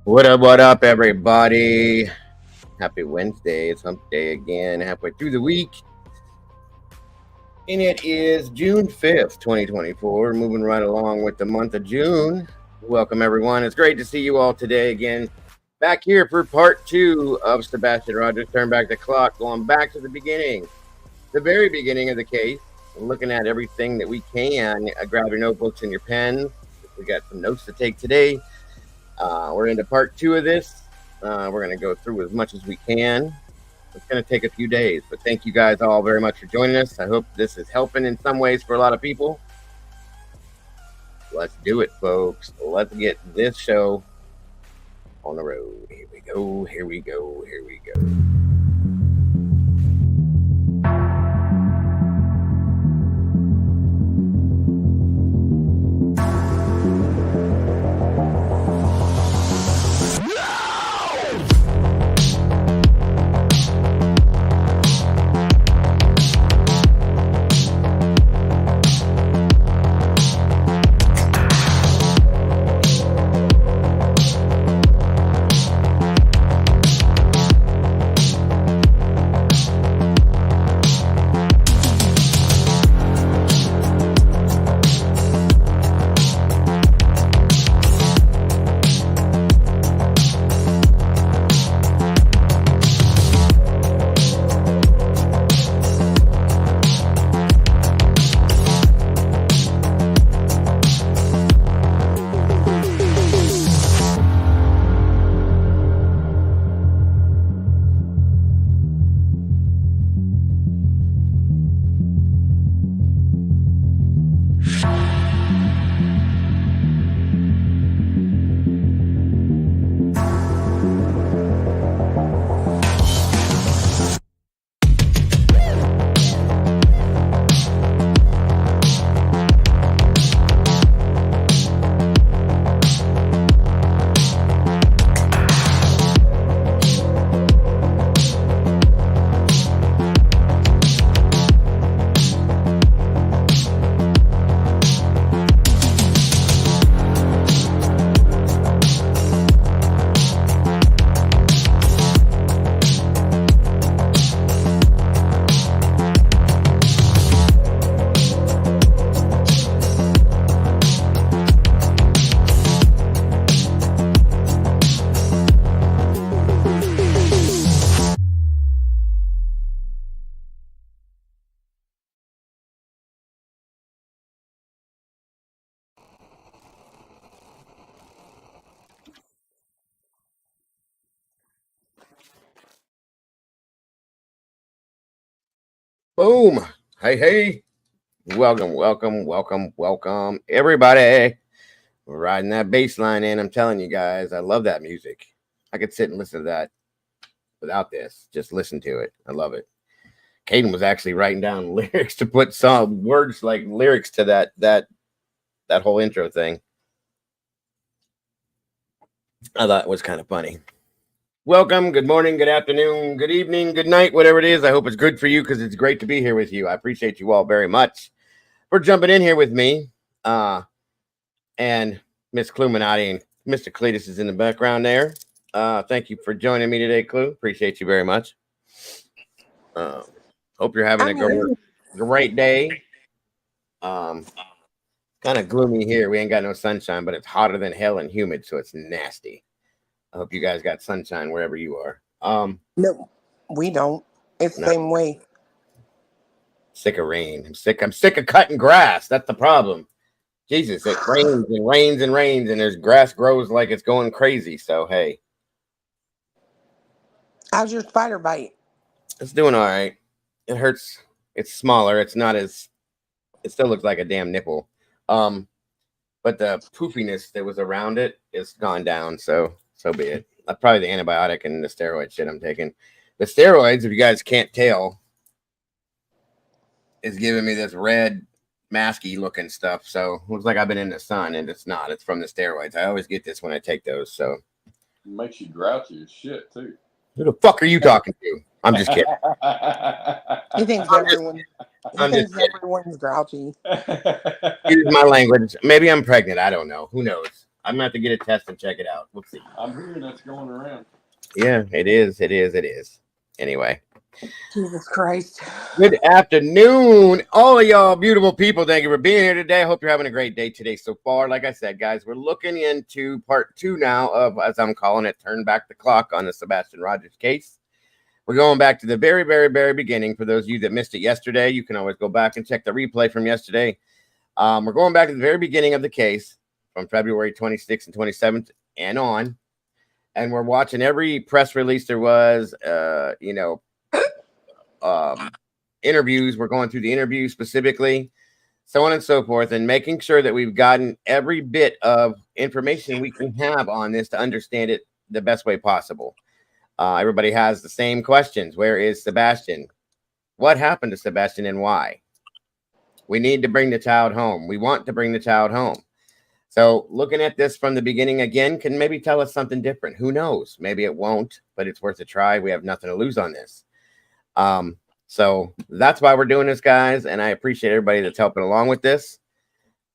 What up, everybody? Happy Wednesday. It's hump day again, halfway through the week. And it is June 5th, 2024. Moving right along with the month of June. Welcome, everyone. It's great to see you all today again. Back here for part two of Sebastian Rogers. Turn back the clock, going back to the beginning, the very beginning of the case, looking at everything that we can. Grab your notebooks and your pens. We got some notes to take today. We're into part two of this. We're going to go through as much as we can. It's going to take a few days, but thank you guys all very much for joining us. I hope this is helping in some ways for a lot of people. Let's do it, folks. Let's get this show on the road. Here we go. Here we go. Here we go. Boom. Hey, hey. Welcome, everybody. We're riding that bass line in. I'm telling you guys, I love that music. I could sit and listen to that without this. Just listen to it. I love it. Caden was actually writing down lyrics to put some words like lyrics to that whole intro thing. I thought it was kind of funny. Welcome. Good morning, good afternoon, good evening, good night, whatever it is. I hope it's good for you because it's great to be here with you. I appreciate you all very much for jumping in here with me. And Miss Cluminati and Mr. Cletus is in the background there. Thank you for joining me today, Clue. Appreciate you very much. Hope you're having a great day. Kind of gloomy here. We ain't got no sunshine, but it's hotter than hell and humid, so it's nasty. I hope you guys got sunshine wherever you are. No, we don't. It's the same way. Sick of rain. I'm sick of cutting grass. That's the problem. Jesus, it rains and rains and rains, and there's grass grows like it's going crazy. So hey. How's your spider bite? It's doing all right. It hurts. It's smaller. It's not as. It still looks like a damn nipple. But the poofiness that was around it is gone down. So be it. Probably the antibiotic and the steroid shit I'm taking. The steroids, if you guys can't tell, is giving me this red, masky looking stuff. So it looks like I've been in the sun, and it's not. It's from the steroids. I always get this when I take those. So it makes you grouchy as shit too. Who the fuck are you talking to? I'm just kidding. He thinks everyone's grouchy. Use my language. Maybe I'm pregnant. I don't know. Who knows? I'm gonna have to get a test and check it out. We'll see. I'm hearing that's going around. Yeah, it is. It is. It is. Anyway. Jesus Christ. Good afternoon, all of y'all beautiful people. Thank you for being here today. I hope you're having a great day today so far. Like I said, guys, we're looking into part 2 now of, as I'm calling it, Turn Back the Clock on the Sebastian Rogers case. We're going back to the very, very, very beginning. For those of you that missed it yesterday, you can always go back and check the replay from yesterday. We're going back to the very beginning of the case from February 26th and 27th and on. And we're watching every press release there was, interviews. We're going through the interviews specifically, so on and so forth, and making sure that we've gotten every bit of information we can have on this to understand it the best way possible. Everybody has the same questions. Where is Sebastian? What happened to Sebastian and why? We need to bring the child home. We want to bring the child home. So looking at this from the beginning again can maybe tell us something different. Who knows? Maybe it won't, but it's worth a try. We have nothing to lose on this. So that's why we're doing this, guys, and I appreciate everybody that's helping along with this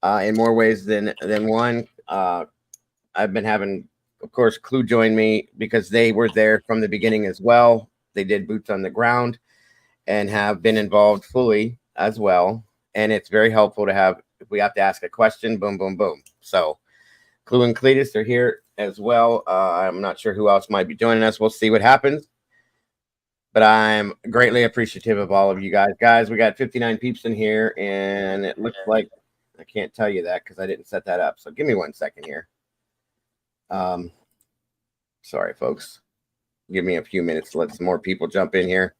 in more ways than one. I've been having, of course, Clue join me because they were there from the beginning as well. They did boots on the ground and have been involved fully as well, and it's very helpful to have, if we have to ask a question, boom, boom, boom. So Clue and Cletus are here as well. I'm not sure who else might be joining us. We'll see what happens. But I'm greatly appreciative of all of you guys. Guys, we got 59 peeps in here, and it looks like I can't tell you that because I didn't set that up. So give me 1 second here. Sorry, folks. Give me a few minutes to let some more people jump in here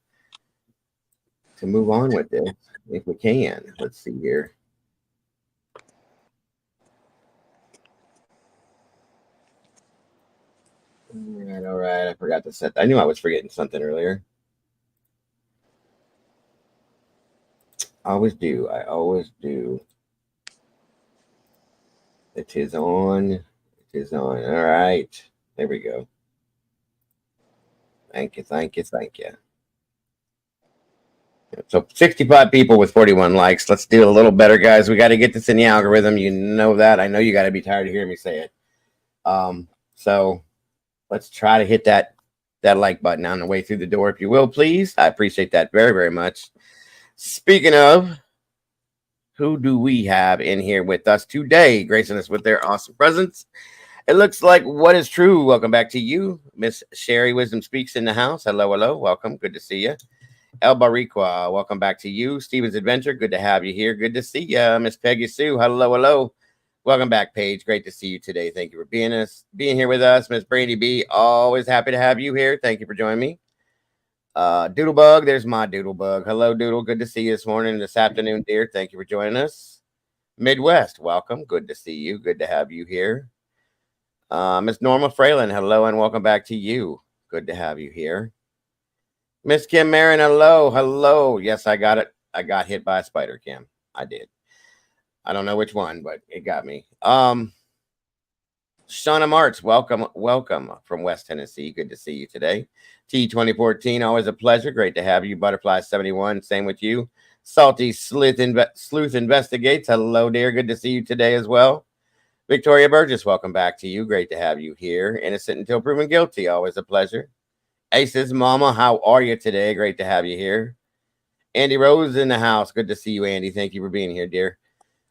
to move on with this, if we can. Let's see here. All right. I forgot to set that. I knew I was forgetting something earlier. I always do. It is on. All right. There we go. Thank you. So 65 people with 41 likes. Let's do a little better, guys. We got to get this in the algorithm. You know that. I know you got to be tired of hearing me say it. So let's try to hit that like button on the way through the door, if you will, please. I appreciate that very, very much. Speaking of, who do we have in here with us today, gracing us with their awesome presence? It looks like What Is True. Welcome back to you. Miss Sherry Wisdom Speaks in the house. Hello. Welcome. Good to see you. El Bariqua, welcome back to you. Steven's Adventure, good to have you here. Good to see you. Miss Peggy Sue, hello. Welcome back, Paige. Great to see you today. Thank you for being here with us. Miss Brady B, always happy to have you here. Thank you for joining me. Doodlebug, there's my Doodlebug. Hello, Doodle. Good to see you this morning, this afternoon, dear. Thank you for joining us. Midwest, welcome. Good to see you. Good to have you here. Miss Norma Fralin, hello, and welcome back to you. Good to have you here. Miss Kim Marin, hello. Yes, I got it. I got hit by a spider, Kim. I did. I don't know which one, but it got me. Shauna Martz, welcome from West Tennessee. Good to see you today. T2014, always a pleasure. Great to have you. Butterfly 71, same with you. Salty Sleuth Investigates, hello, dear. Good to see you today as well. Victoria Burgess, welcome back to you. Great to have you here. Innocent until proven guilty, always a pleasure. Aces Mama, how are you today? Great to have you here. Andy Rose in the house. Good to see you, Andy. Thank you for being here, dear.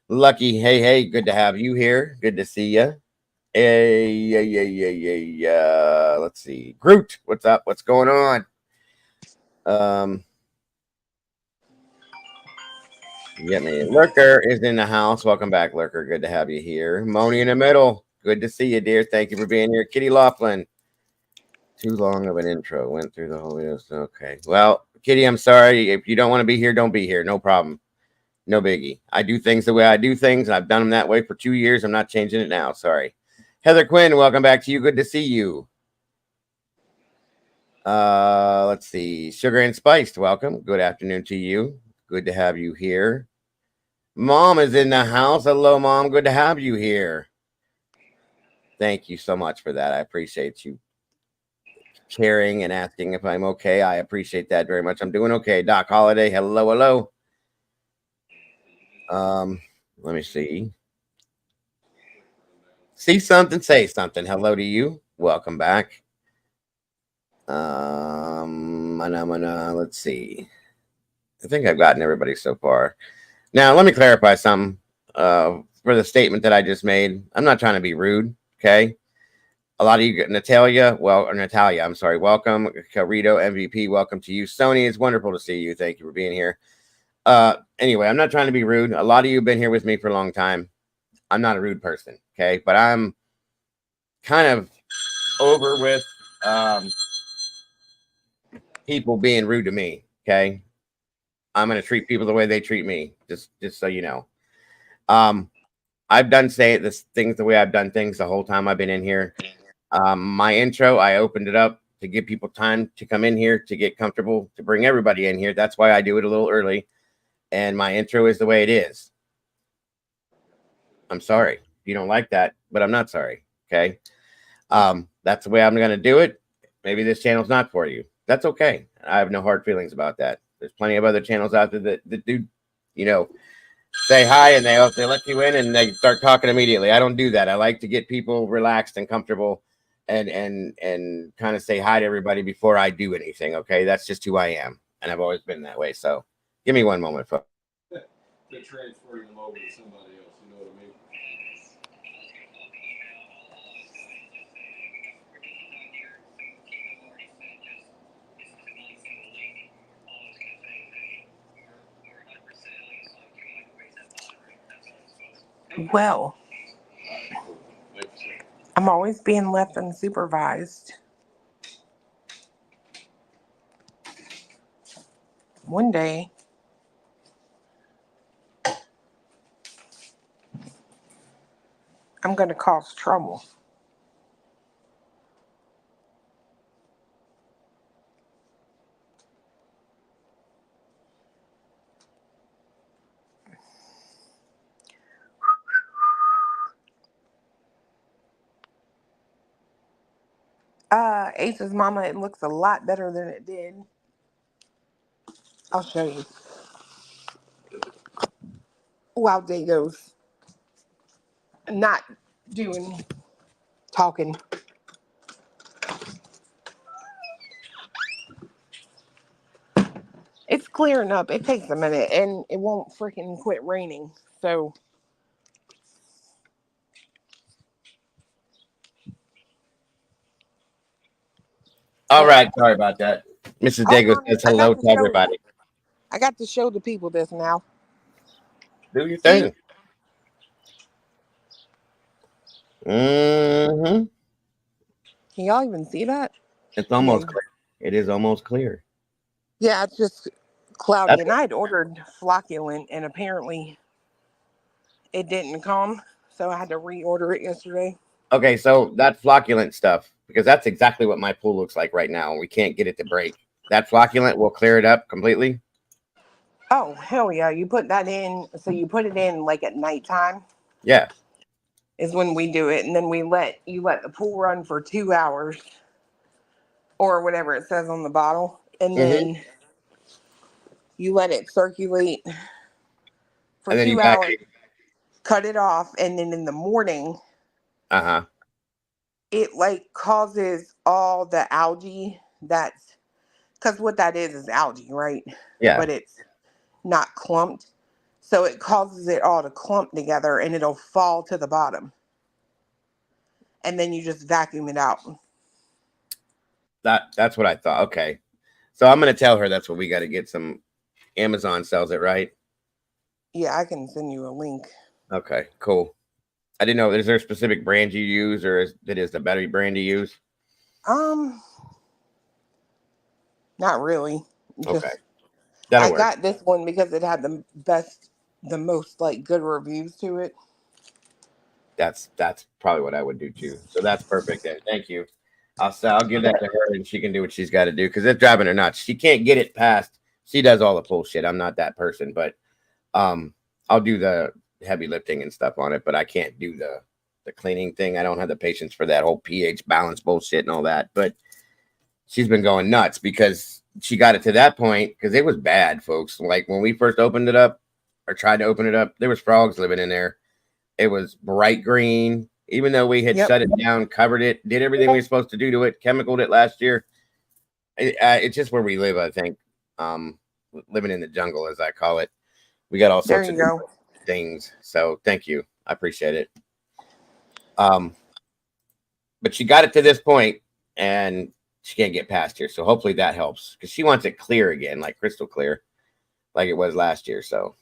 Lucky, hey, good to have you here. Good to see you. Yeah. Let's see. Groot, what's up? What's going on? Lurker is in the house. Welcome back, Lurker. Good to have you here. Moni in the middle. Good to see you, dear. Thank you for being here. Kitty Laughlin. Too long of an intro. Went through the whole video. Okay. Well, Kitty, I'm sorry. If you don't want to be here, don't be here. No problem. No biggie. I do things the way I do things, and I've done them that way for 2 years. I'm not changing it now. Sorry. Heather Quinn, welcome back to you. Good to see you. Let's see. Sugar and Spiced, welcome. Good afternoon to you. Good to have you here. Mom is in the house. Hello, Mom. Good to have you here. Thank you so much for that. I appreciate you caring and asking if I'm okay. I appreciate that very much. I'm doing okay. Doc Holiday, hello. Let me see. See something, say something. Hello to you. Welcome back. Let's see. I think I've gotten everybody so far. Now, let me clarify something for the statement that I just made. I'm not trying to be rude, okay? A lot of you, Natalia, I'm sorry, welcome. Carito, MVP, welcome to you. Sony, it's wonderful to see you. Thank you for being here. Anyway, I'm not trying to be rude. A lot of you have been here with me for a long time. I'm not a rude person, okay? But I'm kind of over with people being rude to me, okay? I'm going to treat people the way they treat me, just so you know. I've done things the way I've done things the whole time I've been in here. My intro, I opened it up to give people time to come in here, to get comfortable, to bring everybody in here. That's why I do it a little early. And my intro is the way it is. I'm sorry if you don't like that, but I'm not sorry. Okay. That's the way I'm going to do it. Maybe this channel's not for you. That's okay. I have no hard feelings about that. There's plenty of other channels out there that do, say hi and they let you in and they start talking immediately. I don't do that. I like to get people relaxed and comfortable and kind of say hi to everybody before I do anything. Okay. That's just who I am. And I've always been that way. So give me one moment, folks. They're transferring them over to somebody else. You know what I mean? Well, I'm always being left unsupervised. One day, I'm going to cause trouble. Ace's mama, it looks a lot better than it did. I'll show you. While Dago's not doing talking. It's clearing up. It takes a minute and it won't freaking quit raining. So All right. Sorry about that. Mrs. hold Dago on. says hello to everybody. I got to show the people this now. Do your See? thing. Mm-hmm. Can y'all even see that? It's almost clear. It is almost clear. Yeah, it's just cloudy. And I had ordered flocculent and apparently it didn't come. So I had to reorder it yesterday. Okay, so that flocculent stuff, because that's exactly what my pool looks like right now. We can't get it to break. That flocculent will clear it up completely. Oh, hell yeah. You put that in. So you put it in like at nighttime. Yeah. Is when we do it. And then you let the pool run for 2 hours. Or whatever it says on the bottle. And then you let it circulate for And then you 2 back. hours. Cut it off. And then in the morning, Uh-huh. it like causes all the algae that's because what that is algae, right? Yeah. But it's not clumped. So it causes it all to clump together and it'll fall to the bottom. And then you just vacuum it out. That's what I thought. Okay. So I'm gonna tell her that's what we got to get. Some Amazon sells it, right? Yeah, I can send you a link. Okay, cool. I didn't know. Is there a specific brand you use, or is the better brand to use? Not really. Okay. I got this one because it had the most like good reviews to it. That's probably what I would do too. So that's perfect. Then thank you. I'll give that to her, and she can do what she's got to do because it's driving her nuts. She can't get it past. She does all the bullshit. I'm not that person, but I'll do the heavy lifting and stuff on it, but I can't do the cleaning thing. I don't have the patience for that whole pH balance bullshit and all that. But she's been going nuts because she got it to that point because it was bad, folks. Like when we first opened it up or tried to open it up, there was frogs living in there. It was bright green. Even though we had shut it down, covered it, did everything we were supposed to do to it, chemicaled it last year. It's just where we live, I think. Living in the jungle, as I call it. We got all sorts of things. So thank you. I appreciate it. But she got it to this point, and she can't get past here. So hopefully that helps, because she wants it clear again, like crystal clear, like it was last year. So,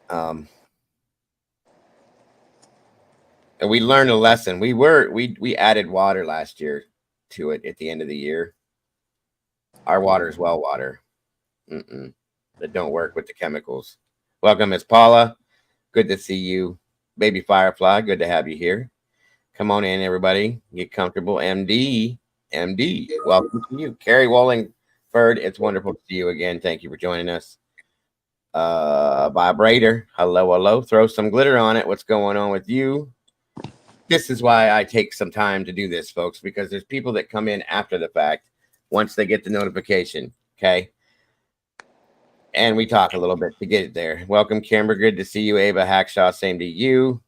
and we learned a lesson. We added water last year to it at the end of the year. Our water is well water. That don't work with the chemicals. Welcome, Miss Paula. Good to see you. Baby Firefly, good to have you here. Come on in, everybody. Get comfortable. MD, welcome to you. Carrie Wallingford, it's wonderful to see you again. Thank you for joining us. Vibrator, hello. Throw some glitter on it. What's going on with you? This is why I take some time to do this, folks, because there's people that come in after the fact once they get the notification, okay? And we talk a little bit to get it there. Welcome, Kimber. Good to see you. Ava Hackshaw, same to you.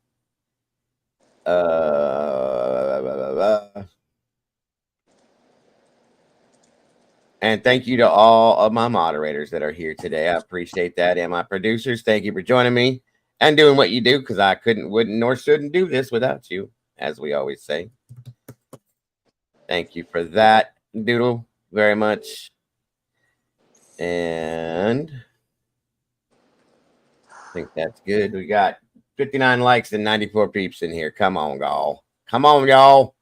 And thank you to all of my moderators that are here today. I appreciate that. And my producers, thank you for joining me and doing what you do, because I couldn't, wouldn't, nor shouldn't do this without you, as we always say. Thank you for that, Doodle, very much. And I think that's good. We got 59 likes and 94 peeps in here. Come on, y'all. Come on, y'all.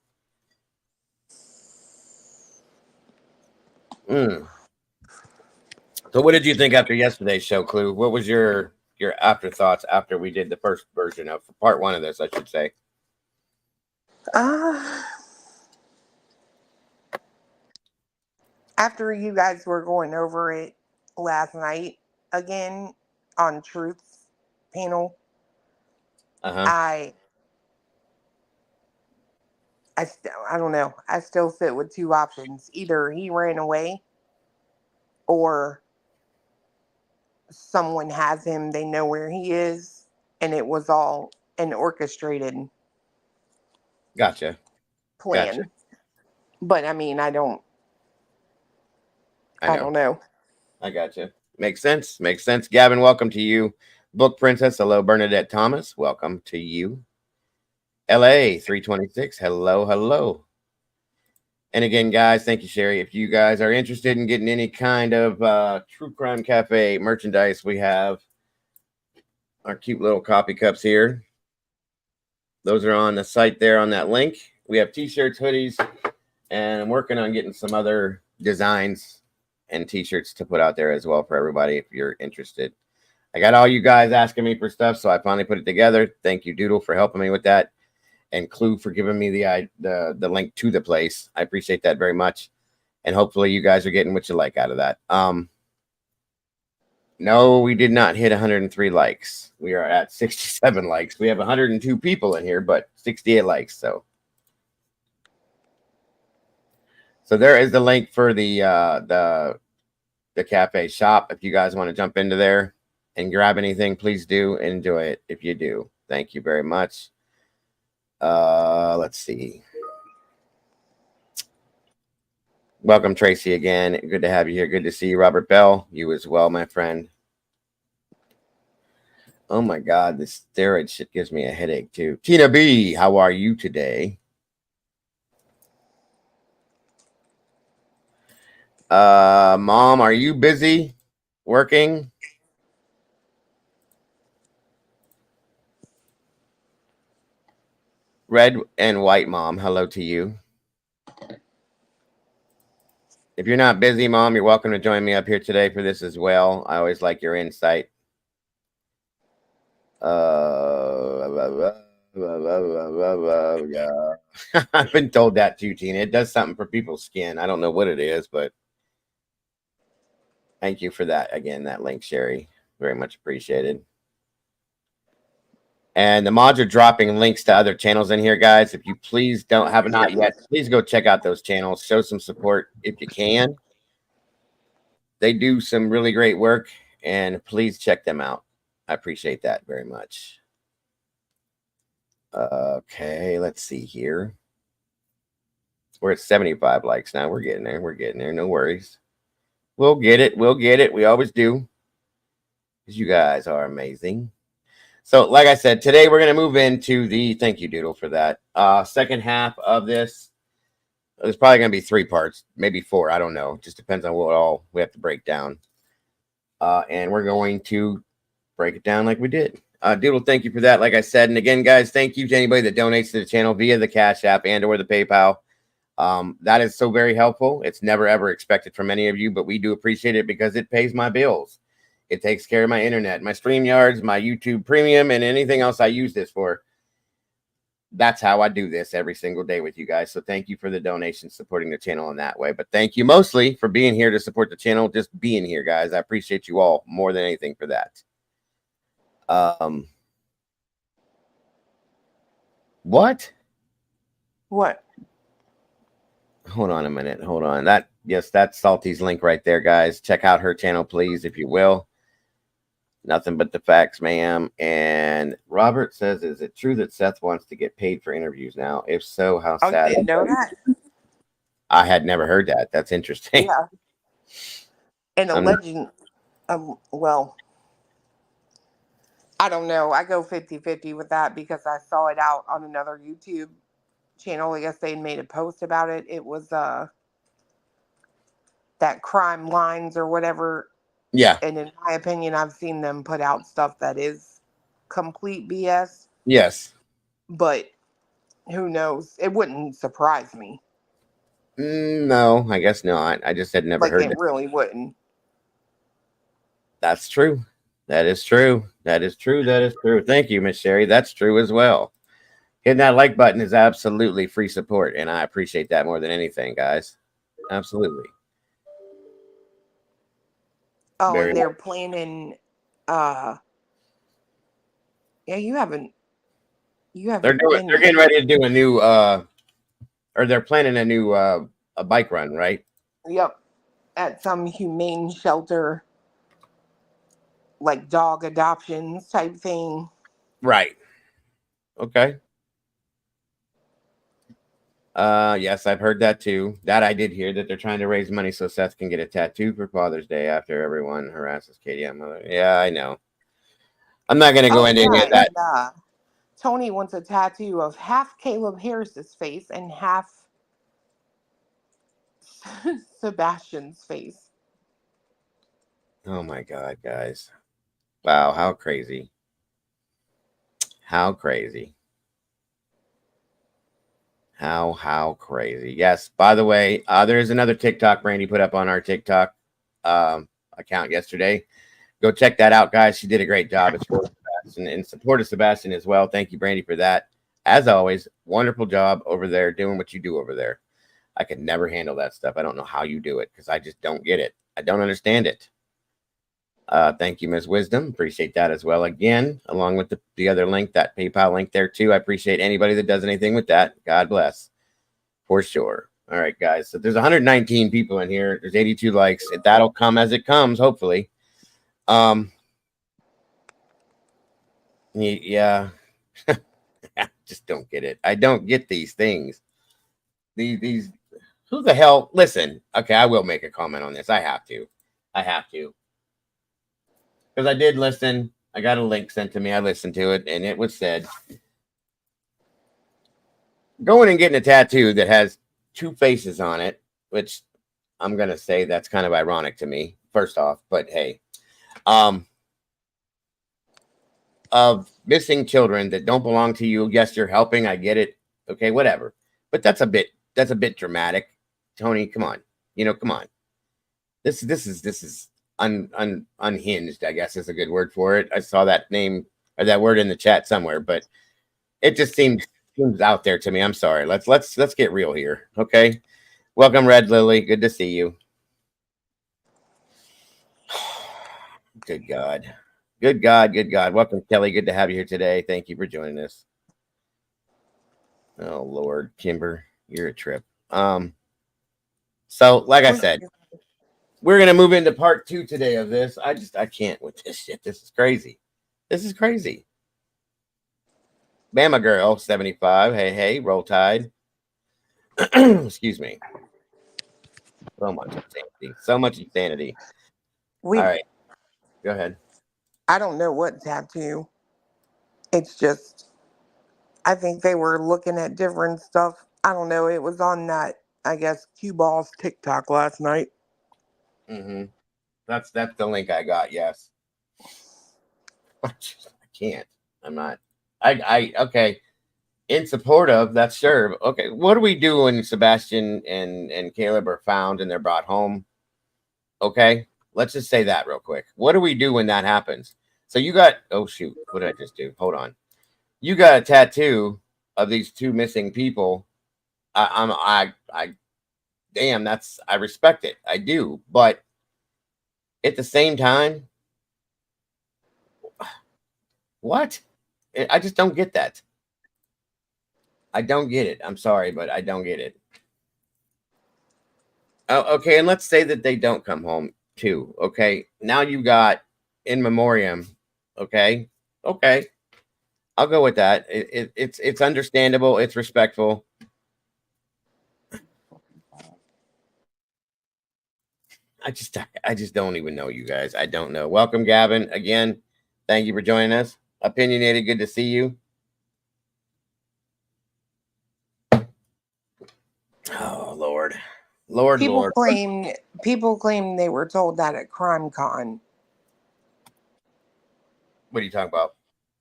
So what did you think after yesterday's show, Clue? What was your afterthoughts after we did the first version of part one of this, I should say? After you guys were going over it last night again on Truth's panel, I don't know. I still sit with two options. Either he ran away, or someone has him, they know where he is, and it was all an orchestrated plan. Gotcha. But I mean, I don't know. I gotcha. Makes sense. Gavin, welcome to you. Book Princess, hello. Bernadette Thomas, welcome to you. LA 326, hello. And again, guys, thank you, Sherry. If you guys are interested in getting any kind of True Crime Cafe merchandise, we have our cute little coffee cups here. Those are on the site there on that link. We have t-shirts, hoodies, and I'm working on getting some other designs and t-shirts to put out there as well for everybody if you're interested. I got all you guys asking me for stuff, so I finally put it together. Thank you, Doodle, for helping me with that, and Clue for giving me the link to the place. I appreciate that very much, and hopefully you guys are getting what you like out of that. No, we did not hit 103 likes. We are at 67 likes. We have 102 people in here, but 68 likes. So there is the link for the cafe shop. If you guys want to jump into there and grab anything, please do. Enjoy it if you do. Thank you very much. Let's see. Welcome, Tracy, again. Good to have you here. Good to see you, Robert Bell. You as well, my friend. Oh, my God. This steroid shit gives me a headache, too. Tina B., how are you today? Mom, are you busy working? Red and white mom, hello to you. If you're not busy, Mom, you're welcome to join me up here today for this as well. I always like your insight. Yeah. I've been told that too, Tina. It does something for people's skin. I don't know what it is, but thank you for that. Again, that link, Sherry. Very much appreciated. And the mods are dropping links to other channels in here, guys. If you please have not yet, please go check out those channels. Show some support if you can. They do some really great work, and please check them out. I appreciate that very much. Okay, let's see here. We're at 75 likes now. We're getting there. We're getting there. No worries. We'll get it. We'll get it. We always do. Because you guys are amazing. So, like I said, today we're going to move into the thank you, Doodle, for that. Second half of this. There's probably going to be 3 parts, maybe 4. I don't know. Just depends on what all we have to break down. And we're going to break it down like we did. Doodle, thank you for that. Like I said, and again, guys, thank you to anybody that donates to the channel via the Cash App and or the PayPal. That is so very helpful. It's never ever expected from any of you, but we do appreciate it because it pays my bills. It takes care of my internet, my StreamYards, my YouTube Premium, and anything else I use this for. That's how I do this every single day with you guys. So thank you for the donations, supporting the channel in that way. But thank you mostly for being here to support the channel, just being here, guys. I appreciate you all more than anything for that. What? What? Hold on a minute. Hold on. That's Salty's link right there, guys. Check out her channel, please, if you will. Nothing but the facts, ma'am. And Robert says, is it true that Seth wants to get paid for interviews now? If so, how Oh, you sad. didn't know that? I had never heard that. That's interesting. Yeah. And a legend, well, I don't know. I go 50-50 with that because I saw it out on another YouTube channel. I guess they made a post about it. It was that Crime Lines or whatever. Yeah. And in my opinion, I've seen them put out stuff that is complete BS. Yes. But who knows? It wouldn't surprise me. No, I guess not. I just had never Like, heard it that. really wouldn't. That's true. That is true. That is true. That is true. Thank you, Miss Sherry. That's true as well. Hitting that like button is absolutely free support, and I appreciate that more than anything, guys. Absolutely. Oh, Very and they're planning. Yeah, you haven't They're been getting here. ready to do a new or they're planning a new a bike run, right? Yep, at some humane shelter, like dog adoptions type thing. Right. Okay. Yes, I've heard that too. That I did hear that they're trying to raise money so Seth can get a tattoo for Father's Day after everyone harasses Katie. Yeah, I know. I'm not gonna go Oh into any yeah, of that. and Tony wants a tattoo of half Caleb Harris's face and half Sebastian's face. Oh my god, guys. Wow, how crazy. How crazy. How crazy. Yes, by the way, there is another TikTok Brandy put up on our TikTok account yesterday. Go check that out, guys. She did a great job. It's for Sebastian and support of Sebastian as well. Thank you, Brandy, for that. As always, wonderful job over there doing what you do over there. I could never handle that stuff. I don't know how you do it because I just don't get it. I don't understand it. Thank you, Ms. Wisdom. Appreciate that as well. Again, along with the other link, that PayPal link there too. I appreciate anybody that does anything with that. God bless. For sure. All right, guys. So there's 119 people in here. There's 82 likes. That'll come as it comes, hopefully. Yeah. I just don't get it. I don't get these things. These who the hell? Listen, okay, I will make a comment on this. I have to. Because I did listen. I got a link sent to me. I listened to it, and it was said going and getting a tattoo that has 2 faces on it, which I'm gonna say that's kind of ironic to me, first off, but hey. Of missing children that don't belong to you. Yes, you're helping. I get it. Okay, whatever. But that's a bit dramatic. Tony, come on. Come on. This is unhinged, I guess is a good word for it. I saw that name or that word in the chat somewhere, but it just seems out there to me. I'm sorry. Let's get real here. Okay. Welcome, Red Lily. Good to see you. Good God. Good God. Welcome, Kelly. Good to have you here today. Thank you for joining us. Oh, Lord. Kimber, you're a trip. So, like I said, we're going to move into part 2 today of this. I can't with this shit. This is crazy. Bama Girl 75. Hey, hey, roll tide. Excuse me. So much insanity. So much insanity. All We, right, go ahead. I don't know what tattoo. It's just, I think they were looking at different stuff. I don't know. It was on that, I guess, Cue Ball's TikTok last night. Mm-hmm. That's the link I got. Yes. I can't. I'm not. Okay. In support of that's sure. Okay. What do we do when Sebastian and Caleb are found and they're brought home? Okay. Let's just say that real quick. What do we do when that happens? So you got. Oh shoot. What did I just do? Hold on. You got a tattoo of these two missing people. I damn. That's I respect it. I do. But at the same time, what? I just don't get that. I don't get it. I'm sorry, but I don't get it. Oh, okay, and let's say that they don't come home too. Okay, now you got in memoriam. Okay, okay, I'll go with that. It's understandable. It's respectful. I just don't even know you guys. I don't know. Welcome, Gavin. Again, thank you for joining us. Opinionated, good to see you. Oh Lord, Lord, People Lord. claim people claim they were told that at CrimeCon. What are you talking about?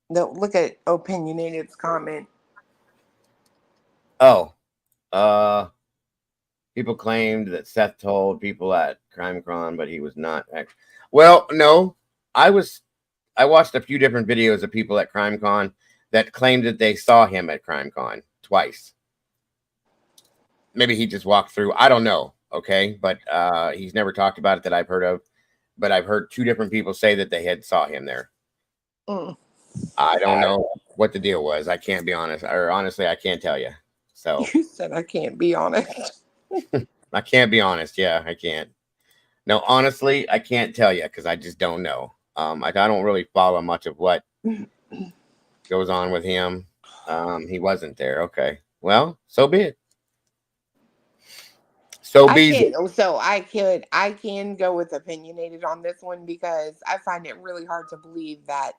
Look at Opinionated's comment. Oh, people claimed that Seth told people at CrimeCon, but he was not. Well, no, I was. I watched a few different videos of people at CrimeCon that claimed that they saw him at CrimeCon twice. Maybe he just walked through. I don't know. Okay, but he's never talked about it that I've heard of. But I've heard two different people say that they had saw him there. Mm. I don't know what the deal was. I can't be honest, or honestly, I can't tell you. So You said I can't be honest. I can't be honest. Yeah, I can't. No, honestly, I can't tell you because I just don't know. I don't really follow much of what goes on with him. He wasn't there. Okay. Well, so be it. So I be can it. so I can go with opinionated on this one because I find it really hard to believe that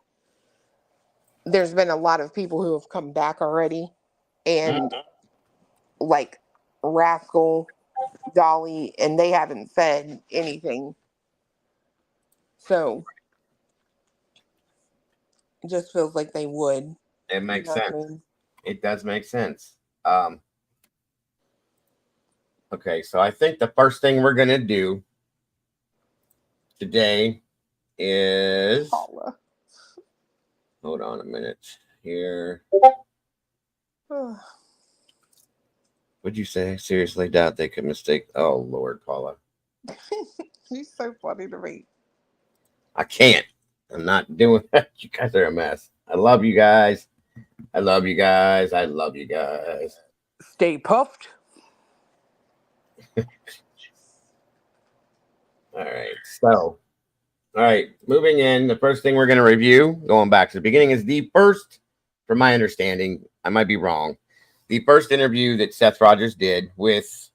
there's been a lot of people who have come back already and like Rascal, Dolly, and they haven't said anything. So it just feels like they would. It You makes know what I sense. mean? It does make sense. Okay, so I think the first thing we're gonna do today is Paula. hold on a minute here. What'd you say? Seriously, doubt they could mistake. Oh Lord, Paula. She's so funny to me. I can't. I'm not doing that. You guys are a mess. I love you guys. I love you guys. I love you guys. Stay puffed. All right. So, all right. Moving in, the first thing we're going to review, going back to the beginning, is the first, from my understanding, I might be wrong, the first interview that Seth Rogers did with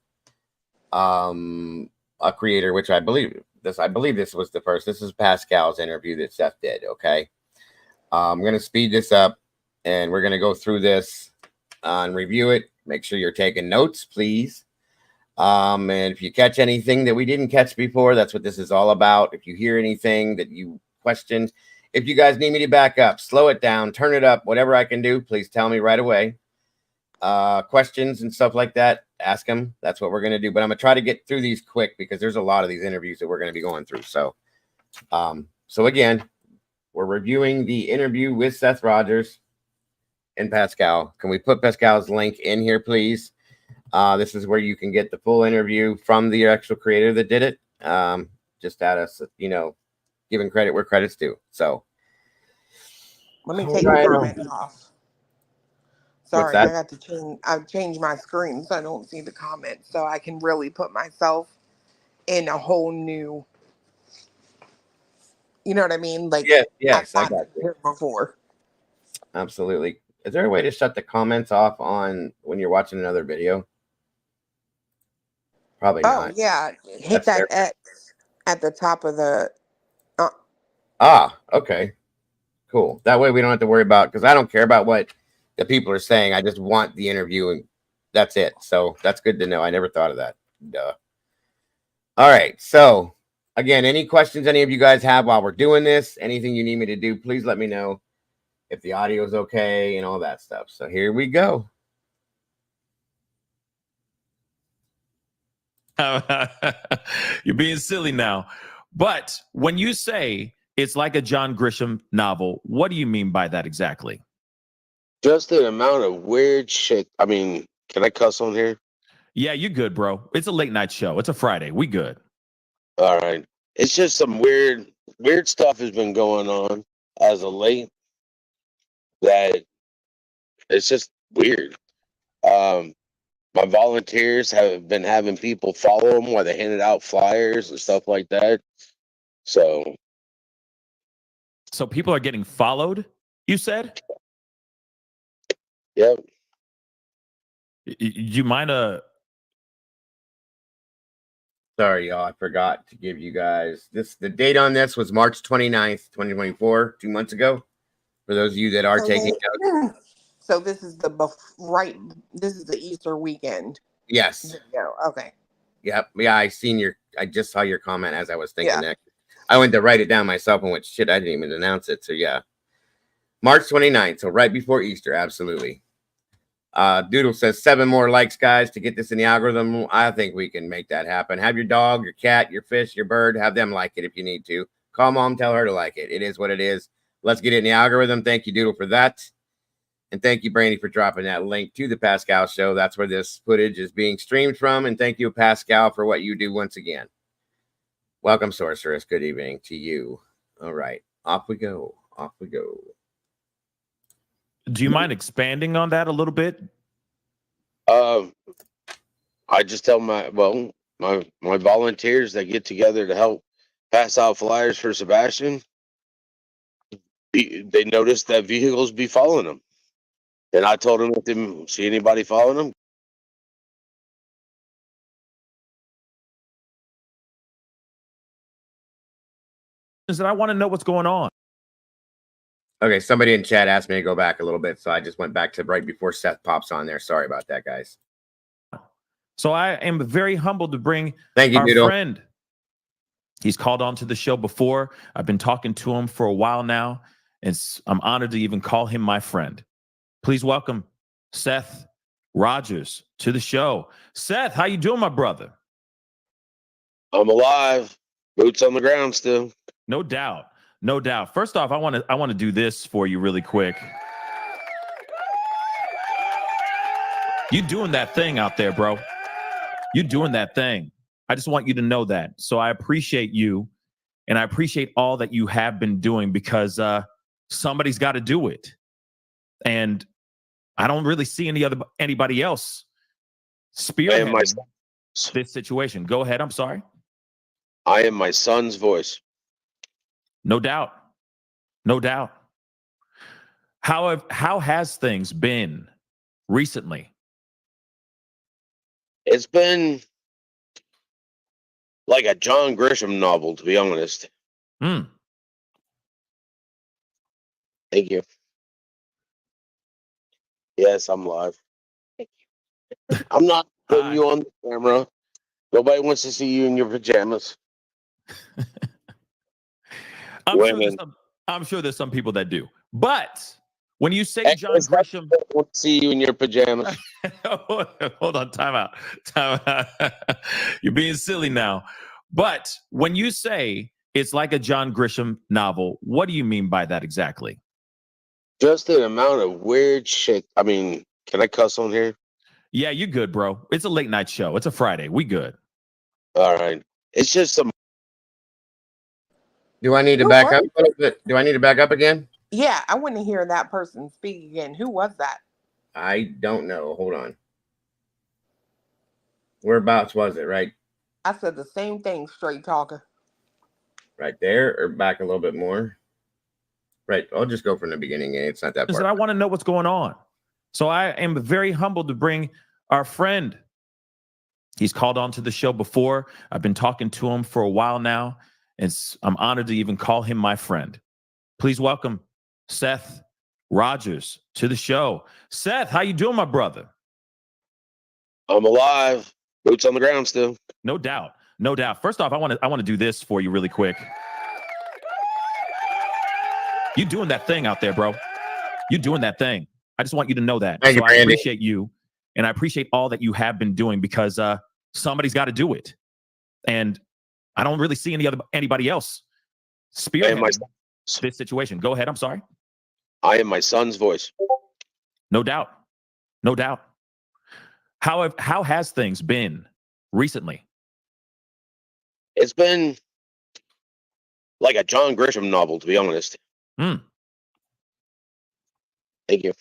a creator, which I believe this was the first. This is Pascal's interview that Seth did. Okay. I'm going to speed this up and we're going to go through this and review it. Make sure you're taking notes, please. And if you catch anything that we didn't catch before, that's what this is all about. If you hear anything that you questioned, if you guys need me to back up, slow it down, turn it up, whatever I can do, please tell me right away. Questions and stuff like that, ask them. That's what we're going to do. But I'm going to try to get through these quick because there's a lot of these interviews that we're going to be going through. So again, we're reviewing the interview with Seth Rogers and Pascal. Can we put Pascal's link in here, please? This is where you can get the full interview from the actual creator that did it. Just at us, giving credit where credit's due. So Let me take the right comments off. what's Sorry, that? I got to change. I've changed my screen so I don't see the comments, so I can really put myself in a whole new. You know what I mean? Like Yes, I've yes, I not got been you. here before. Absolutely. Is there a way to shut the comments off on when you're watching another video? Probably Oh not. yeah, hit That's that there. X at the top of the. Okay. Cool. That way we don't have to worry about, because I don't care about what the people are saying. I just want the interview and that's it. So that's good to know. I never thought of that. Duh. All right. So again, any questions any of you guys have while we're doing this, anything you need me to do, please let me know if the audio is okay and all that stuff. So here we go. You're being silly now. But when you say it's like a John Grisham novel, what do you mean by that exactly? Just the amount of weird shit. I mean, can I cuss on here? Yeah, you good, bro. It's a late night show. It's a Friday. We good. All right. It's just some weird stuff has been going on as of late that it's just weird. Um, my volunteers have been having people follow them while they handed out flyers and stuff like that. So, So people are getting followed, you said? yep. You mind Sorry, y'all. I forgot to give you guys this. The date on this was March 29th, 2024, 2 months ago. For those of you that are taking notes. So this is This is the Easter weekend. Yes. Yeah. Okay. Yep. Yeah, I just saw your comment as I was thinking Yeah. that. I went to write it down myself and went, shit, I didn't even announce it. So yeah. March 29th. So right before Easter, absolutely. Doodle says 7 more likes, guys, to get this in the algorithm. I think we can make that happen. Have your dog, your cat, your fish, your bird, have them like it if you need to. Call mom, tell her to like it. It is what it is. Let's get it in the algorithm. Thank you, Doodle, for that. And thank you, Brandy, for dropping that link to the Pascal show. That's where this footage is being streamed from. And thank you, Pascal, for what you do once again. Welcome, Sorceress. Good evening to you. All right. Off we go. Off we go. do you mind expanding on that a little bit? I just tell my volunteers that get together to help pass out flyers for Sebastian. They noticed that vehicles be following them, and I told them if they see anybody following them. Is that I want to know what's going on. Okay, somebody in chat asked me to go back a little bit, so I just went back to right before Seth pops on there. Sorry about that, guys. So I am very humbled to bring Thank you, our Doodle. friend. He's called on to the show before. I've been talking to him for a while now, and I'm honored to even call him my friend. Please welcome Seth Rogers to the show. Seth, how you doing, my brother? I'm alive, boots on the ground still. No doubt. No doubt. First off, I want to do this for you really quick. You doing that thing out there, bro. You doing that thing. I just want you to know that. So I appreciate you, and I appreciate all that you have been doing, because somebody's got to do it. And I don't really see anybody else spearheading this situation. Go ahead. I'm sorry. I am my son's voice. No doubt. No doubt. How has things been recently? It's been like a John Grisham novel, to be honest. Hmm. Thank you. Yes, I'm live. I'm not putting you on the camera. Nobody wants to see you in your pajamas. I'm sure there's some people that do. But when you say John Grisham, want to see you in your pajamas. Hold on, time out. You're being silly now. But when you say it's like a John Grisham novel, what do you mean by that exactly? Just the amount of weird shit. I mean, can I cuss on here? Yeah, you good, bro. It's a late night show. It's a Friday. We good. All right. It's just some. Do I need to back up a little bit? Do I need to back up again? Yeah, I want to hear that person speak again. Who was that? I don't know. Hold on. Whereabouts was it? Right? I said the same thing, straight talker. Right there, or back a little bit more? Right. I'll just go from the beginning. It's not that I far. said, I want to know what's going on. So I am very humbled to bring our friend. He's called on to the show before. I've been talking to him for a while now. And I'm honored to even call him my friend. Please welcome Seth Rogers to the show. Seth, how you doing, my brother? I'm alive. Boots on the ground still. No doubt. No doubt. First off, I want to do this for you really quick. You doing that thing out there, bro. You doing that thing. I just want you to know that. Thank you, I Randy. appreciate you, and I appreciate all that you have been doing, because somebody's got to do it. And I don't really see anybody else spearheading this situation. Go ahead. I'm sorry. I am my son's voice. No doubt. No doubt. How has things been recently? It's been like a John Grisham novel, to be honest. Mm. Thank you.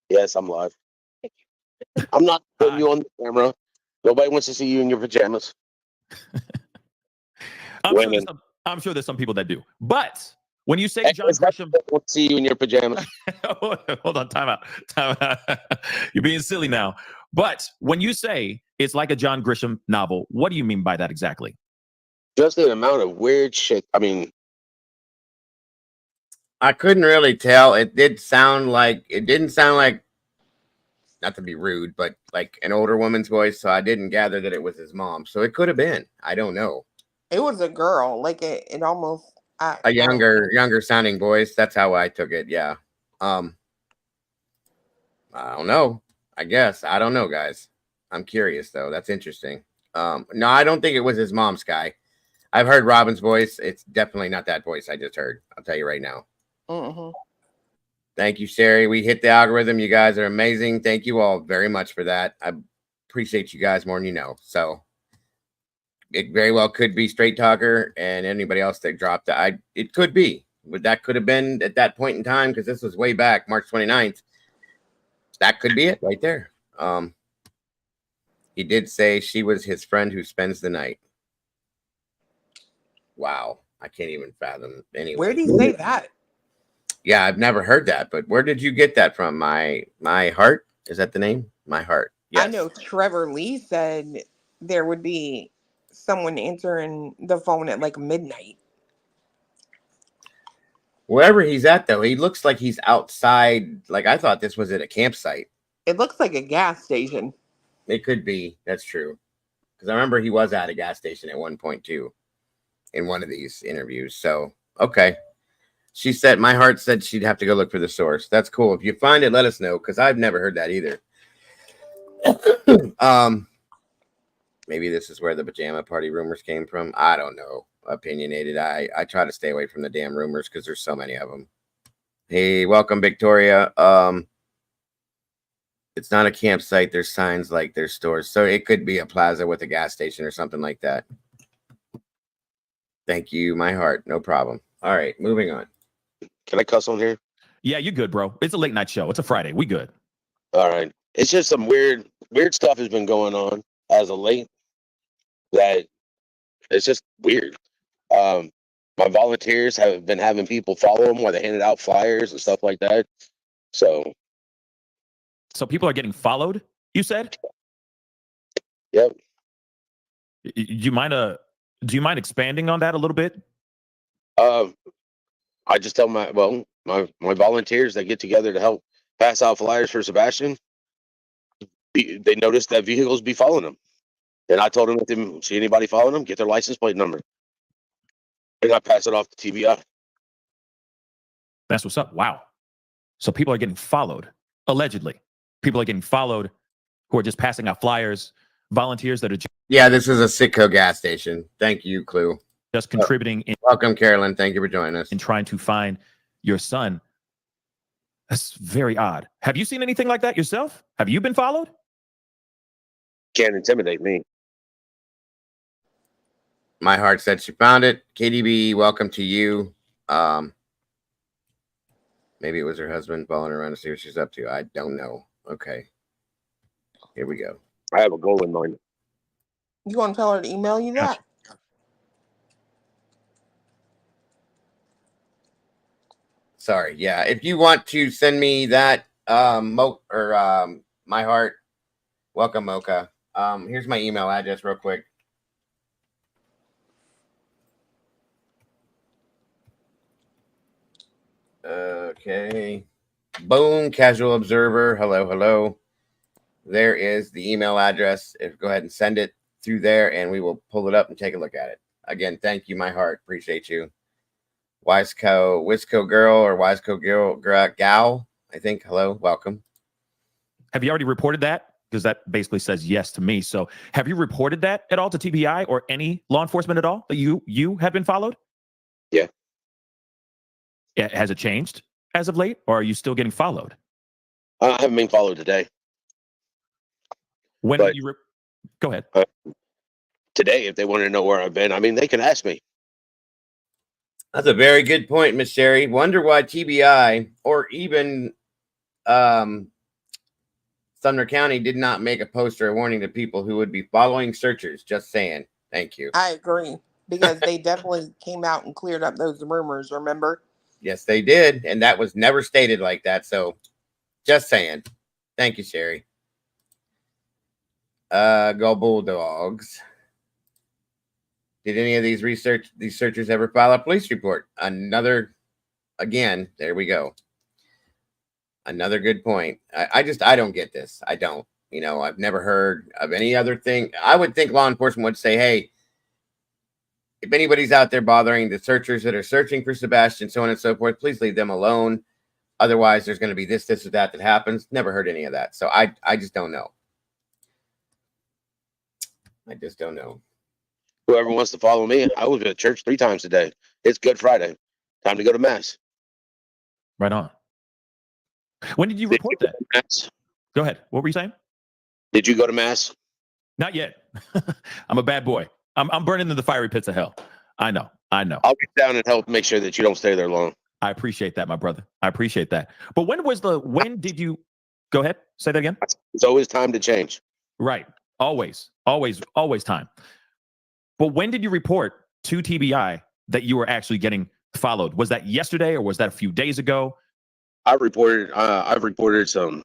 Yes, I'm live. I'm not putting you on the camera. Nobody wants to see you in your pajamas. I'm sure there's some people that do. But when you say John Grisham, want to see you in your pajamas. Hold on, time out. You're being silly now. But when you say it's like a John Grisham novel, what do you mean by that exactly? Just the amount of weird shit. I mean, I couldn't really tell. It didn't sound like, not to be rude, but like an older woman's voice. So I didn't gather that it was his mom. So it could have been. I don't know. It was a girl. Like it almost A younger sounding voice. That's how I took it. Yeah. I don't know. I guess. I don't know, guys. I'm curious though. That's interesting. No, I don't think it was his mom's guy. I've heard Robin's voice. It's definitely not that voice I just heard. I'll tell you right now. Mm-hmm. Thank you, Sherry. We hit the algorithm. You guys are amazing. Thank you all very much for that. I appreciate you guys more than you know. So it very well could be Straight Talker and anybody else that dropped it. It could be, but that could have been at that point in time, because this was way back, March 29th. That could be it right there. He did say she was his friend who spends the night. Wow. I can't even fathom. Anyway. Where did he say that? Yeah, I've never heard that, but where did you get that from? My Heart? Is that the name? My Heart. Yes. I know Trevor Lee said there would be someone answering the phone at like midnight. Wherever he's at, though, he looks like he's outside. Like, I thought this was at a campsite. It looks like a gas station. It could be. That's true. Because I remember he was at a gas station at one point, too, in one of these interviews. So, okay. She said, My Heart said she'd have to go look for the source. That's cool. If you find it, let us know, because I've never heard that either. Maybe this is where the pajama party rumors came from. I don't know. Opinionated. I try to stay away from the damn rumors because there's so many of them. Hey, welcome, Victoria. It's not a campsite. There's signs like there's stores. So it could be a plaza with a gas station or something like that. Thank you, My Heart. No problem. All right, moving on. Can I cuss on here? Yeah, you're good, bro. It's a late night show. It's a Friday. We good. All right. It's just some weird stuff has been going on as of late that it's just weird. My volunteers have been having people follow them while they handed out flyers and stuff like that. So people are getting followed, you said? Yep. Do you mind expanding on that a little bit? I just tell my volunteers that get together to help pass out flyers for Sebastian. They noticed that vehicles be following them. And I told them, if they see anybody following them, get their license plate number. And I pass it off to TBI. That's what's up. Wow. So people are getting followed, allegedly. People are getting followed who are just passing out flyers, volunteers that are Yeah, this is a Sitco gas station. Thank you, Clue. just contributing. Welcome, Carolyn. Thank you for joining us. In trying to find your son. That's very odd. Have you seen anything like that yourself? Have you been followed? Can't intimidate me. My Heart said she found it. KDB, welcome to you. Maybe it was her husband following around to see what she's up to. I don't know. Okay. Here we go. I have a goal in mind. You want to tell her to email you that? Sorry. Yeah. If you want to send me that, my heart, welcome, Mocha. Here's my email address real quick. Okay. Boom, Casual Observer. Hello, hello. There is the email address. Go ahead and send it through there, and we will pull it up and take a look at it. Again, thank you, my heart. Appreciate you. Wisco girl or Wisco girl, gal, I think. Hello, welcome. Have you already reported that? Because that basically says yes to me. So have you reported that at all to TBI or any law enforcement at all that you have been followed? Yeah. Has it changed as of late, or are you still getting followed? I haven't been followed today. When but, did you go ahead? Today, if they want to know where I've been, I mean, they can ask me. That's a very good point, Miss Sherry. Wonder why TBI or even Sumner County did not make a poster or warning to people who would be following searchers. Just saying. Thank you. I agree, because they definitely came out and cleared up those rumors, remember? Yes, they did. And that was never stated like that. So just saying. Thank you, Sherry. Go Bulldogs. Did any of these searchers ever file a police report? Again, there we go. Another good point. I don't get this. I don't. I've never heard of any other thing. I would think law enforcement would say, hey, if anybody's out there bothering the searchers that are searching for Sebastian, so on and so forth, please leave them alone. Otherwise, there's going to be this or that happens. Never heard any of that. So I just don't know. I just don't know. Whoever wants to follow me, I was at church 3 times a day. It's Good Friday. Time to go to mass. Right on. When did you report that? Mass? Go ahead. What were you saying? Did you go to mass? Not yet. I'm a bad boy. I'm burning in the fiery pits of hell. I know. I'll get down and help make sure that you don't stay there long. I appreciate that, my brother. I appreciate that. But when did you go ahead? Say that again. It's always time to change. Right. Always time. But when did you report to TBI that you were actually getting followed? Was that yesterday or was that a few days ago? I've reported some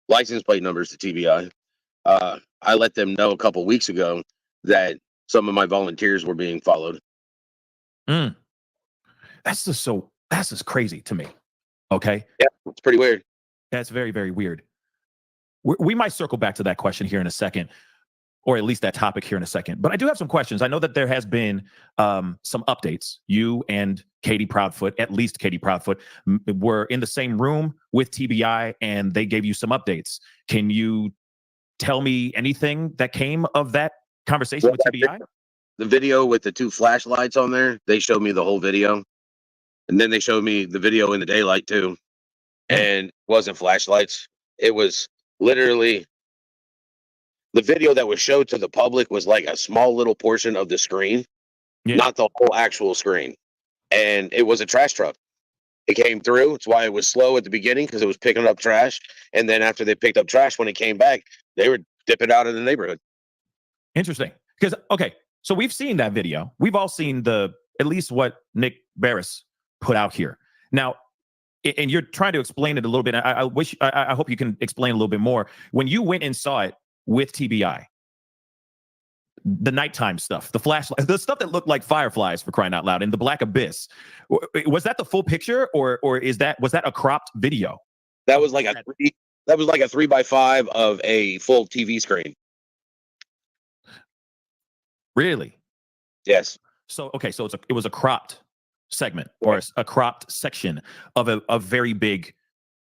license plate numbers to TBI. I let them know a couple weeks ago that some of my volunteers were being followed. That's just crazy to me. Okay. Yeah, it's pretty weird. That's very, very weird. We might circle back to that question here in a second, or at least that topic here in a second. But I do have some questions. I know that there has been some updates. You and Katie Proudfoot, at least Katie Proudfoot, were in the same room with TBI, and they gave you some updates. Can you tell me anything that came of that conversation with TBI? The video with the 2 flashlights on there, they showed me the whole video. And then they showed me the video in the daylight too. And it wasn't flashlights. It was literally the video that was showed to the public was like a small little portion of the screen, not the whole actual screen. And it was a trash truck. It came through. It's why it was slow at the beginning, because it was picking up trash. And then after they picked up trash, when it came back, they were dipping out of the neighborhood. Interesting. Because, okay, so we've seen that video. We've all seen at least what Nick Barris put out here. Now, and you're trying to explain it a little bit. I hope you can explain a little bit more. When you went and saw it with TBI, the nighttime stuff, the flashlight, the stuff that looked like fireflies, for crying out loud, in the black abyss, was that the full picture, or was that a cropped video? That was like a 3x5 of a full TV screen. Really? Yes. So okay, so it was a cropped segment or a cropped section of a very big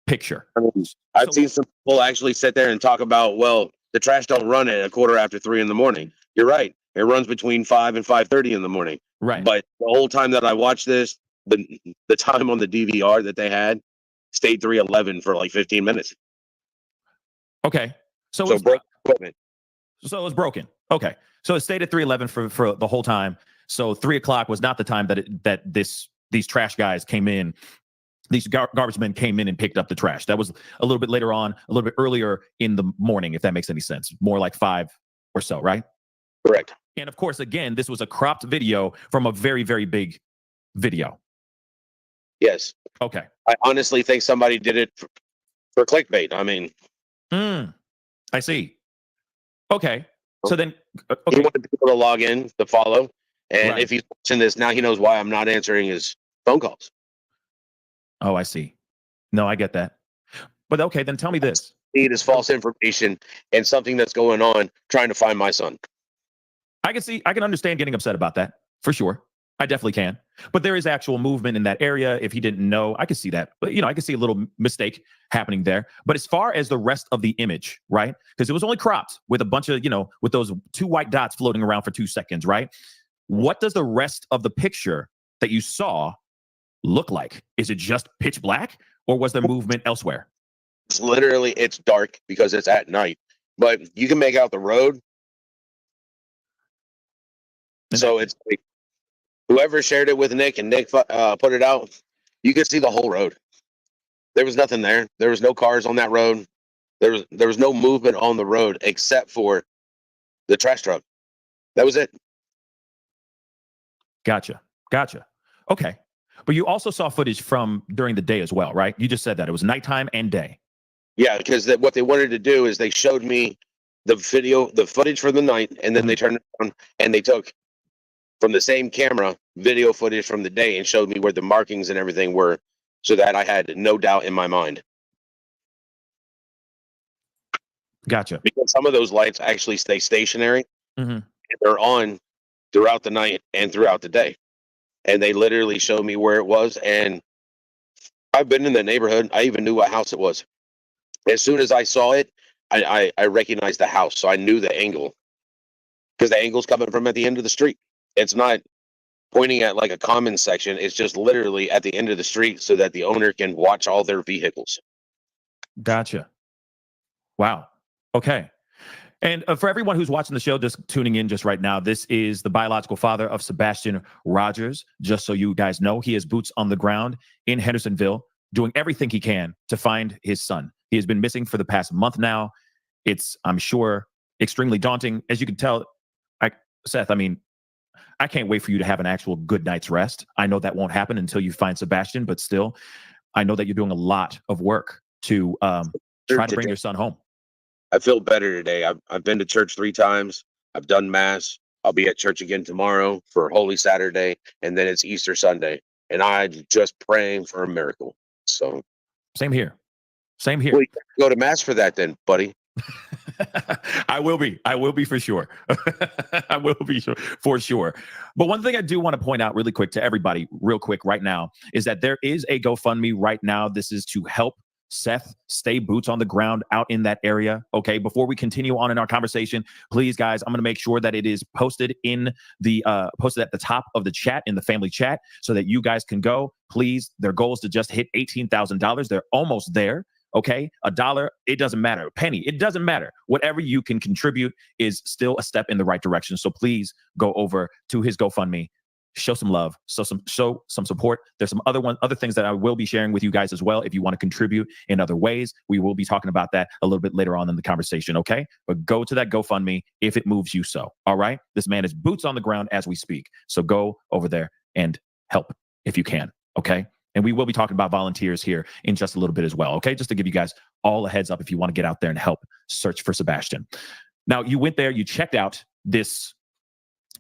picture. I mean, I've seen some people actually sit there and talk about, well, the trash don't run at 3:15 in the morning. You're right. It runs between 5 and 5:30 in the morning. Right. But the whole time that I watched this, the time on the DVR that they had stayed 3:11 for like 15 minutes. Okay. So it was broken. Okay. So it stayed at 3:11 for the whole time. So 3:00 was not the time that these trash guys came in. These garbage men came in and picked up the trash. That was a little bit later on, a little bit earlier in the morning, if that makes any sense. More like 5 or so, right? Correct. And of course, again, this was a cropped video from a very, very big video. Yes. Okay. I honestly think somebody did it for clickbait. I mean, I see. Okay. So then, he okay. wanted people to log in to follow. And Right. if he's watching this now, he knows why I'm not answering his phone calls. Oh, I see. No, I get that. But okay, then tell me this. It is false information and something that's going on trying to find my son. I can understand getting upset about that for sure. I definitely can. But there is actual movement in that area. If he didn't know, I could see that. But, I could see a little mistake happening there. But as far as the rest of the image, right? Because it was only cropped with a bunch of, with those 2 white dots floating around for 2 seconds, right? What does the rest of the picture that you saw look like? Is it just pitch black, or was there movement elsewhere? It's dark because it's at night, but you can make out the road. So it's like, whoever shared it with Nick and Nick put it out, you could see the whole road. There was nothing there. There was no cars on that road. There was no movement on the road except for the trash truck. That was it. Gotcha. Okay. But you also saw footage from during the day as well, right? You just said that it was nighttime and day. Yeah, because what they wanted to do is they showed me the footage for the night, and then they turned it on and they took from the same camera video footage from the day and showed me where the markings and everything were, so that I had no doubt in my mind. Gotcha. Because some of those lights actually stay stationary. Mm-hmm. They're on throughout the night and throughout the day. And they literally showed me where it was. And I've been in the neighborhood. I even knew what house it was. As soon as I saw it, I recognized the house. So I knew the angle, because the angle's coming from at the end of the street. It's not pointing at like a common section. It's just literally at the end of the street so that the owner can watch all their vehicles. Gotcha. Wow. Okay. And for everyone who's watching the show, just tuning in just right now, this is the biological father of Sebastian Rogers. Just so you guys know, he has boots on the ground in Hendersonville, doing everything he can to find his son. He has been missing for the past month now. It's, I'm sure, extremely daunting. As you can tell, Seth, I can't wait for you to have an actual good night's rest. I know that won't happen until you find Sebastian, but still, I know that you're doing a lot of work to try to bring your son home. I feel better today. I've been to church 3 times. I've done mass. I'll be at church again tomorrow for Holy Saturday, and then it's Easter Sunday. And I'm just praying for a miracle. So same here. Well, you go to mass for that then, buddy. I will be for sure. I will be for sure. But one thing I do want to point out really quick to everybody, real quick right now, is that there is a GoFundMe right now. This is to help Seth stay boots on the ground out in that area. Okay. Before we continue on in our conversation, please, guys, I'm going to make sure that it is posted in the posted at the top of the chat, in the family chat, so that you guys can go. Please, their goal is to just hit $18,000. They're almost there. Okay, $1, it doesn't matter. A penny, it doesn't matter. Whatever you can contribute is still a step in the right direction. So please go over to his GoFundMe, show some love, show some support. There's some other things that I will be sharing with you guys as well. If you want to contribute in other ways, we will be talking about that a little bit later on in the conversation. Okay, but go to that GoFundMe if it moves you so. All right, this man is boots on the ground as we speak. So go over there and help if you can. Okay. And we will be talking about volunteers here in just a little bit as well. Okay. Just to give you guys all a heads up if you want to get out there and help search for Sebastian. Now, you went there, you checked out this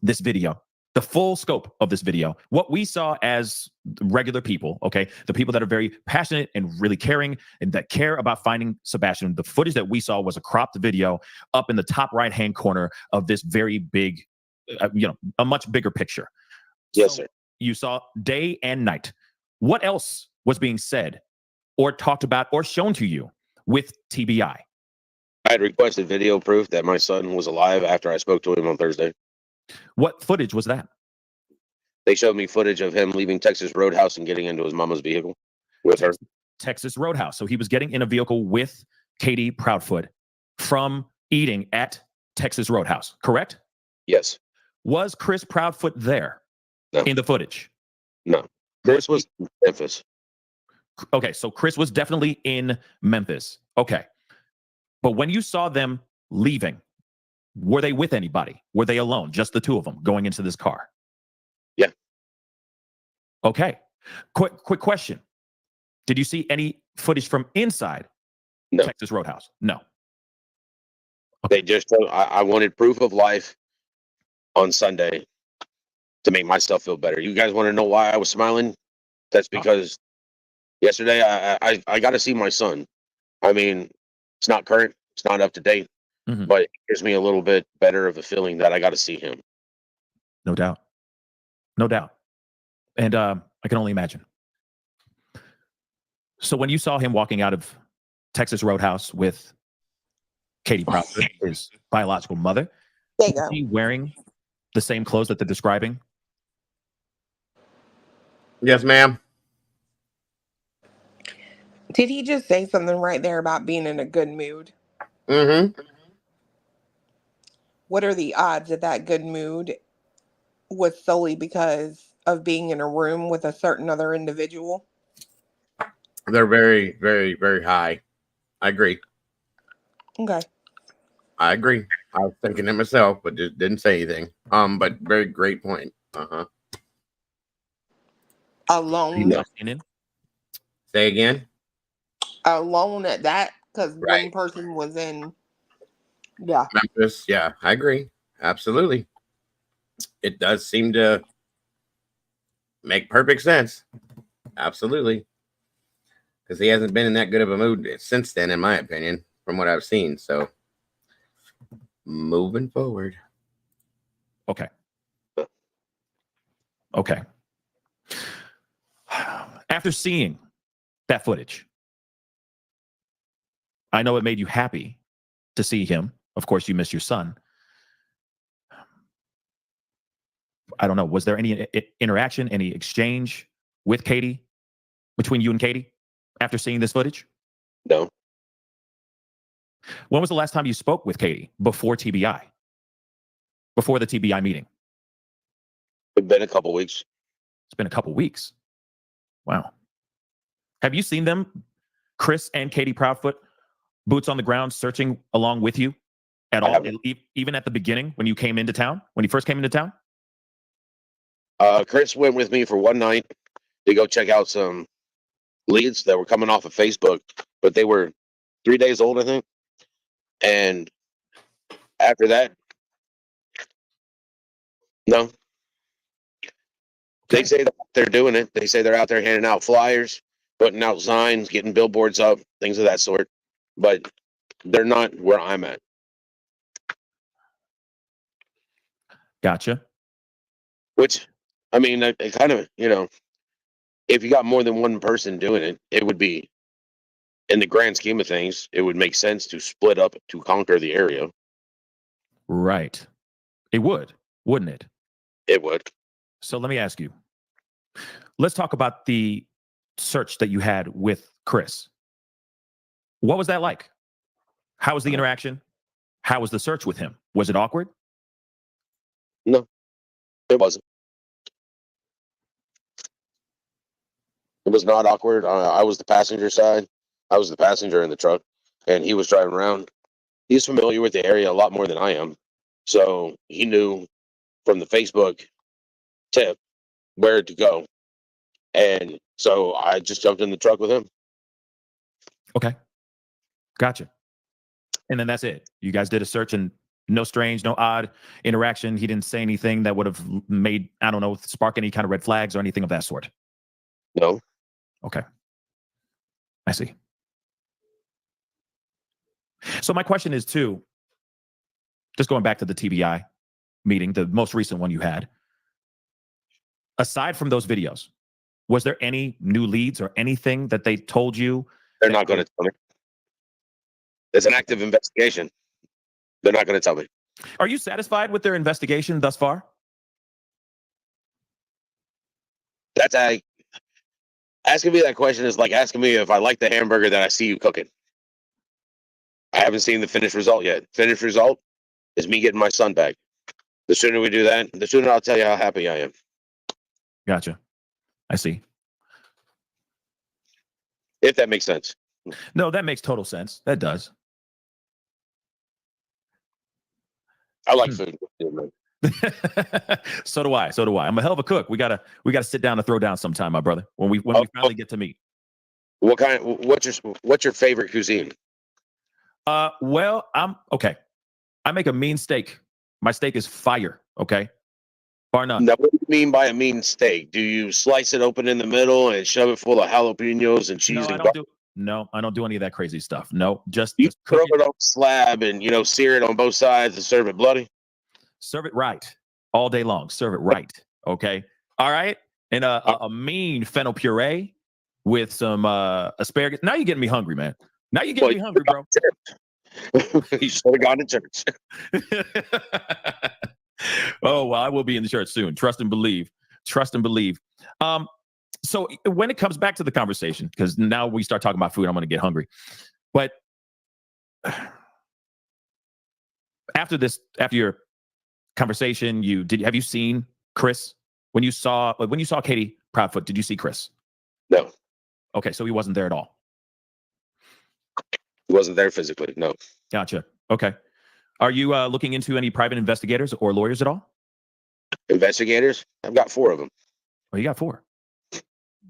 video, the full scope of this video. What we saw as regular people, okay, the people that are very passionate and really caring and that care about finding Sebastian, the footage that we saw was a cropped video up in the top right-hand corner of this very big, a much bigger picture. Yes, sir. You saw day and night. What else was being said or talked about or shown to you with TBI? I had requested video proof that my son was alive after I spoke to him on Thursday. What footage was that? They showed me footage of him leaving Texas Roadhouse and getting into his mama's vehicle with her. Texas Roadhouse. So he was getting in a vehicle with Katie Proudfoot from eating at Texas Roadhouse, correct? Yes. Was Chris Proudfoot there in the footage? No. Chris was in Memphis. Okay, so Chris was definitely in Memphis. Okay. But when you saw them leaving, were they with anybody? Were they alone? Just the two of them going into this car? Yeah. Okay. Quick question. Did you see any footage from inside No. Texas Roadhouse? No. They just I wanted proof of life on Sunday to make myself feel better. You guys want to know why I was smiling? That's because yesterday I got to see my son. I mean, it's not current, it's not up to date, but it gives me a little bit better of a feeling that I got to see him. No doubt. No doubt. And I can only imagine. So when you saw him walking out of Texas Roadhouse with Katie Proudfoot, his biological mother, There you was go. he wearing the same clothes that they're describing? Yes, ma'am. Did he just say something right there about being in a good mood? Mm-hmm. What are the odds that that good mood was solely because of being in a room with a certain other individual? They're very, very, very high. I agree. Okay. I agree. I was thinking it myself, but just didn't say anything. But very great point. Uh-huh. Alone. No. Say again. Alone at that, because Right. one person was in. Yeah. Memphis. Yeah, I agree. Absolutely. It does seem to make perfect sense. Absolutely. Because he hasn't been in that good of a mood since then, in my opinion, from what I've seen. So, moving forward. Okay. Okay. After seeing that footage, I know it made you happy to see him. Of course, you miss your son. I don't know. Was there any interaction, any exchange with Katie, between you and Katie, after seeing this footage? No. When was the last time you spoke with Katie before TBI? Before the TBI meeting? It's been a couple weeks. It's been a couple weeks. Wow. Have you seen them, Chris and Katie Proudfoot, boots on the ground, searching along with you at all? Even at the beginning when you came into town, when you first came into town? Chris went with me for one night to go check out some leads that were coming off of Facebook, but they were 3 days old, I think. And after that, no. They say that they're doing it. They say they're out there handing out flyers, putting out signs, getting billboards up, things of that sort. But they're not where I'm at. Gotcha. Which, I mean, it kind of, if you got more than one person doing it, it would be, in the grand scheme of things, it would make sense to split up to conquer the area. Right. It would, wouldn't it? It would. So let me ask you. Let's talk about the search that you had with Chris. What was that like? How was the interaction? How was the search with him? Was it awkward? No, it wasn't. It was not awkward. I was the passenger side. I was the passenger in the truck, and he was driving around. He's familiar with the area a lot more than I am. So he knew from the Facebook tip where to go. And so I just jumped in the truck with him. Okay. Gotcha. And then that's it. You guys did a search and no strange, no odd interaction. He didn't say anything that would have made, I don't know, spark any kind of red flags or anything of that sort. No. Okay. I see. So my question is too, just going back to the TBI meeting, the most recent one you had, aside from those videos, was there any new leads or anything that they told you? They're not going to tell me. It's an active investigation. They're not going to tell me. Are you satisfied with their investigation thus far? That's asking me that question is like asking me if I like the hamburger that I see you cooking. I haven't seen the finished result yet. Finished result is me getting my son back. The sooner we do that, the sooner I'll tell you how happy I am. Gotcha. I see. If that makes sense. No, that makes total sense. That does. I like food. So do I. So do I. I'm a hell of a cook. We gotta sit down and throw down sometime, my brother. When we finally get to meet. What's your favorite cuisine? Well, I'm okay. I make a mean steak. My steak is fire. Okay, bar none. Now, what do you mean by a mean steak? Do you slice it open in the middle and shove it full of jalapenos and cheese? No, I don't do any of that crazy stuff. No, just You cook throw it on a slab and sear it on both sides and serve it bloody. Serve it right all day long. Serve it right. Okay. All right. And a mean fennel puree with some asparagus. Now you're getting me hungry, man. Now you're getting me hungry, bro. You should have gone to church. Oh, well, I will be in the church soon. Trust and believe. Trust and believe. So when it comes back to the conversation, because now we start talking about food, I'm going to get hungry. But after your conversation, have you seen Chris? When you saw Katie Proudfoot, did you see Chris? No. Okay, so he wasn't there at all. He wasn't there physically. No. Gotcha. Okay. Are you looking into any private investigators or lawyers at all? Investigators? I've got 4 of them. Oh, you got 4.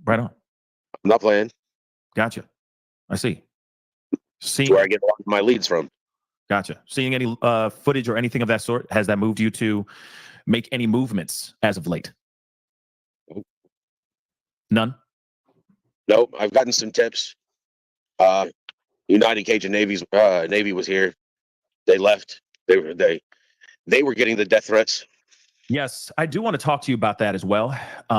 Right on. I'm not playing. Gotcha. I see. That's where I get a lot of my leads from. Gotcha. Seeing any footage or anything of that sort, has that moved you to make any movements as of late? None? Nope. I've gotten some tips. United Cajun Navy was here. They left. They were getting the death threats. Yes, I do want to talk to you about that as well.